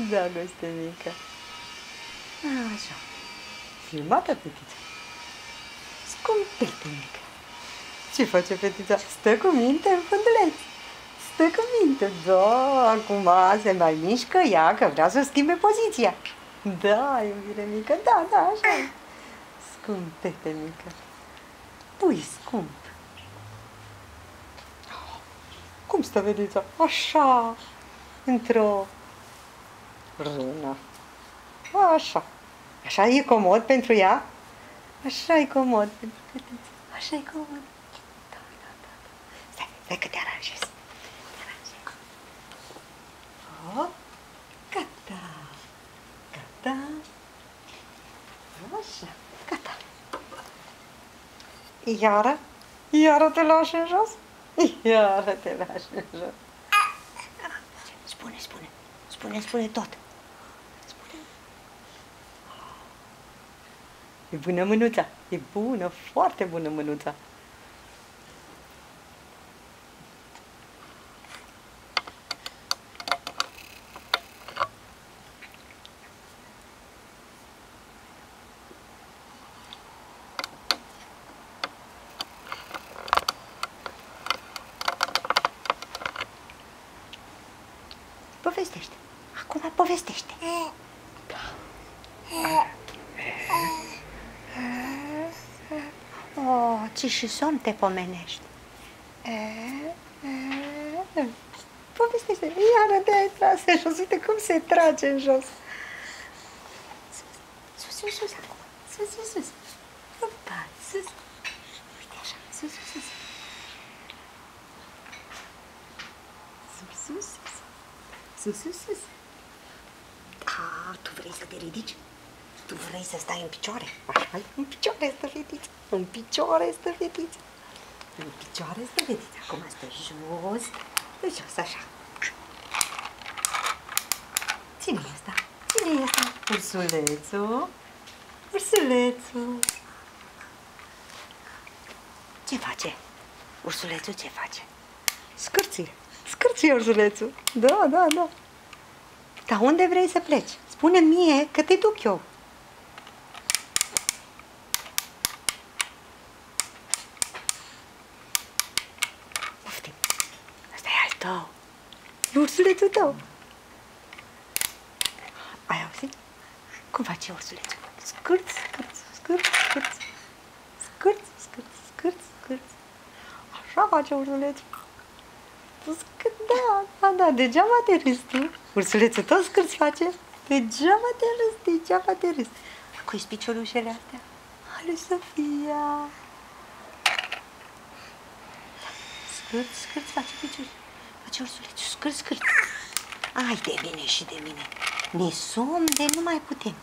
Dragoste mică. Așa. Filmată, fetița. Scumpete mică. Ce face fetița? Stă cu minte în funduleț. Stă cu minte. Da, acum se mai mișcă ea, că vrea să schimbe poziția. Da, iubire mică, da, da, așa. Scumpete mică. Pui scump. Cum stă fetița? Așa. Într-o rână. Așa. Așa e comod pentru ea? Așa e comod pentru fetița. Așa e comod. Da, da, da. Stai că te aranjez. Oh, gata. Gata. Așa. Gata. Iară te lași în jos? Iară te lași în jos. Spune tot. Spune. E bună mânuța. E bună, foarte bună mânuța. Povestește. Acum povestește. Oh, ce și somn te pomenești. Povestește. Iară te-ai tras în jos. Uite cum se trage în jos. Sus acum. Sus. Opa, sus. Uite așa. Sus. Sus. Tu vrei să te ridici? Tu vrei să stai în picioare? Așa, în picioare stă fetița. În picioare stă fetița. Acum stă jos. Așa. Ține asta. Ursulețul. Ce face? Ursulețul ce face? Scârție ursulețul. Da. Dar unde vrei să pleci? Spune-mi mie că te duc eu. Poftim. Ăsta e al tău. E ursulețul tău. Ai auzit? Cum face ursulețul? Scârț. Așa face ursulețul. Da, degeaba te râzi tu. Ursulețul tot scârț face. Degeaba te râzi. Cui-s piciorușele astea? Ale Sofia. Scârț face picioruș. Face ursulețul, scârț. Ai de mine și de mine. Ne somn de nu mai putem.